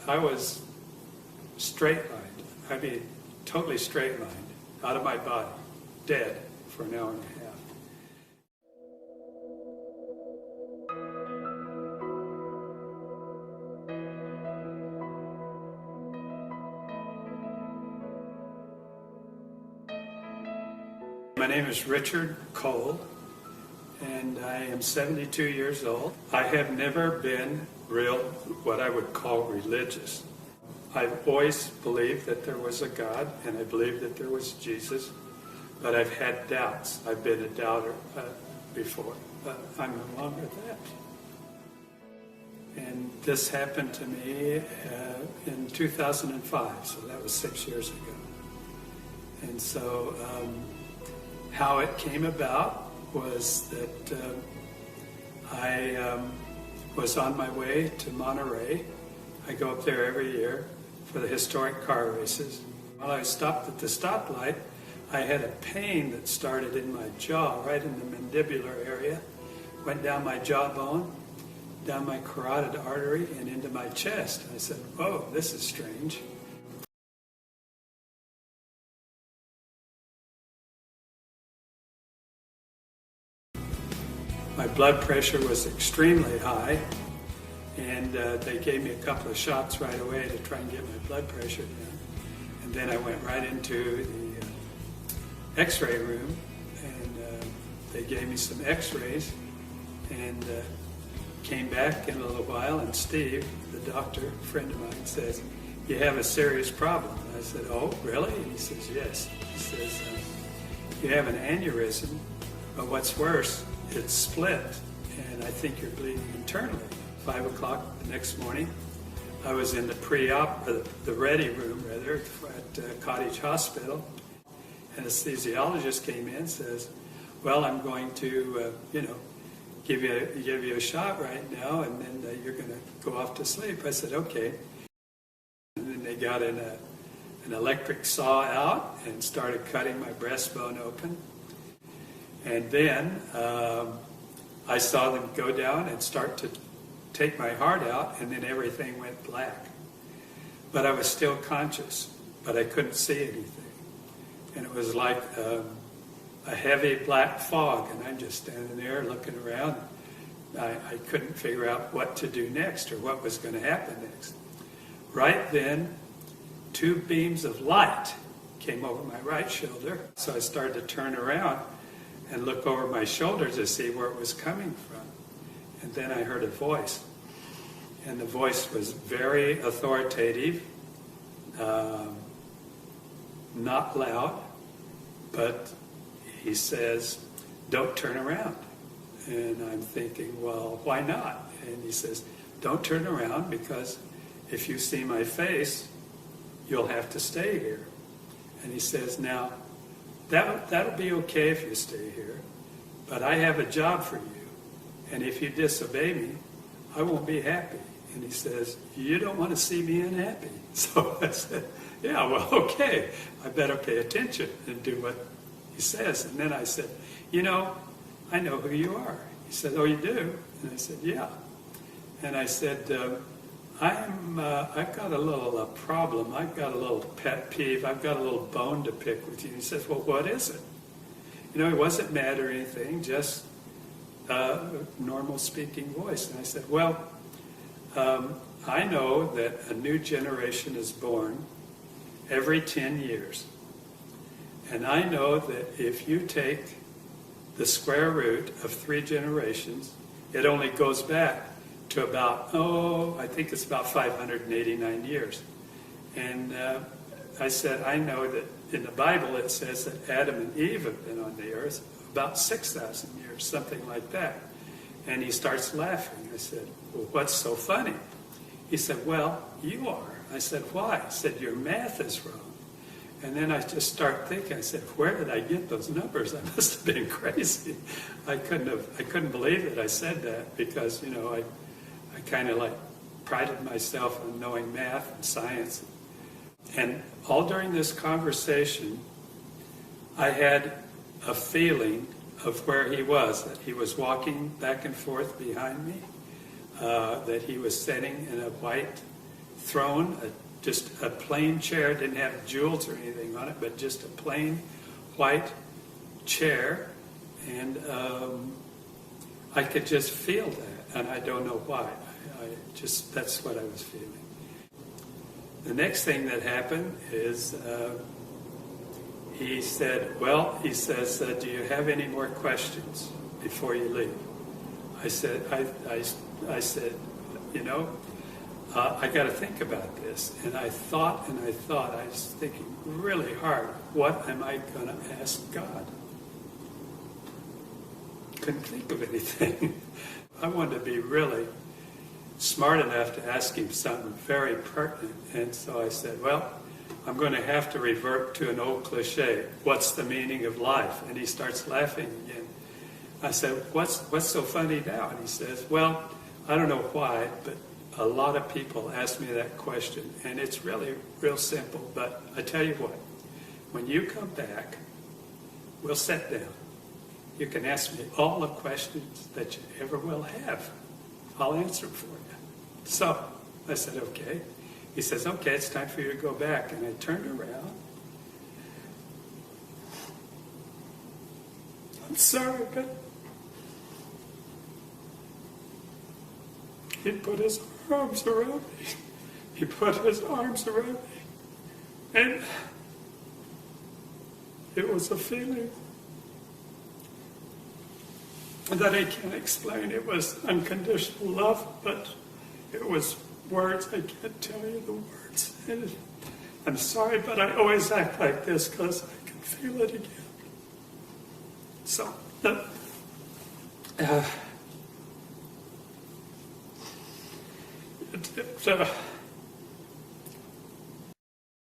I was straight-lined. I mean, totally straight-lined, out of my body, dead for an hour and a half. My name is Richard Cole, and I am 72 years old. I have never been what I would call religious. I've always believed that there was a God, and I believed that there was Jesus, but I've had doubts. I've been a doubter before, but I'm no longer that. And this happened to me in 2005, so that was 6 years ago. And so how it came about was that I was on my way to Monterey. I go up there every year for the historic car races. While I stopped at the stoplight, I had a pain that started in my jaw, right in the mandibular area, went down my jawbone, down my carotid artery, and into my chest. I said, "Whoa, this is strange." My blood pressure was extremely high, and they gave me a couple of shots right away to try and get my blood pressure down. And then I went right into the x-ray room, and they gave me some x-rays, and came back in a little while, and Steve, the doctor, a friend of mine, says, "You have a serious problem." And I said, "Oh, really?" And he says, "Yes." He says, "You have an aneurysm, but what's worse, it's split, and I think you're bleeding internally." 5 o'clock the next morning, I was in the pre-op, the ready room rather, at Cottage Hospital. Anesthesiologist came in and says, "Well, I'm going to, give you a shot right now, and then you're going to go off to sleep." I said, "Okay." And then they got an electric saw out and started cutting my breastbone open. And then I saw them go down and start to take my heart out, and then everything went black. But I was still conscious, but I couldn't see anything. And it was like a heavy black fog, and I'm just standing there looking around. I couldn't figure out what to do next or what was going to happen next. Right then, 2 beams of light came over my right shoulder, so I started to turn around and look over my shoulder to see where it was coming from. And then I heard a voice. And the voice was very authoritative, not loud, but he says, "Don't turn around." And I'm thinking, well, why not? And he says, "Don't turn around, because if you see my face, you'll have to stay here." And he says, "Now, that'll be okay if you stay here, but I have a job for you, and if you disobey me, I won't be happy." And he says, "You don't want to see me unhappy." So I said, "Yeah, well, okay, I better pay attention and do what he says." And then I said, "I know who you are." He said, "Oh, you do?" And I said, "Yeah." And I said, I've got a little problem. I've got a little pet peeve. I've got a little bone to pick with you." And he says, "Well, what is it?" He wasn't mad or anything, just a normal speaking voice. And I said, "Well, I know that a new generation is born every 10 years. And I know that if you take the square root of 3 generations, it only goes back to about, I think it's about 589 years. And I said, I know that in the Bible it says that Adam and Eve have been on the earth about 6,000 years, something like that." And he starts laughing. I said, "Well, what's so funny?" He said, "Well, you are." I said, "Why?" He said, "Your math is wrong." And then I just start thinking, I said, where did I get those numbers? I must have been crazy. I couldn't believe that I said that, because, I kind of like prided myself on knowing math and science. And all during this conversation, I had a feeling of where he was, that he was walking back and forth behind me, that he was sitting in a white throne, just a plain chair, didn't have jewels or anything on it, but just a plain white chair, and I could just feel that, and I don't know why. That's what I was feeling. The next thing that happened is he says, do you have any more questions before you leave? I said, I got to think about this. And I thought, I was thinking really hard, what am I going to ask God? Couldn't think of anything. I wanted to be really smart enough to ask him something very pertinent. And so I said, well, I'm going to have to revert to an old cliche. What's the meaning of life? And he starts laughing again. I said, what's so funny now? And he says, well, I don't know why, but a lot of people ask me that question, and it's really real simple. But I tell you what, when you come back, we'll sit down. You can ask me all the questions that you ever will have. I'll answer them for you. So I said, okay. He says, okay, it's time for you to go back. And I turned around. I'm sorry, but he put his arms around me. He put his arms around me. And it was a feeling that I can't explain. It was unconditional love, but it was words. I can't tell you the words. And I'm sorry, but I always act like this because I can feel it again. So,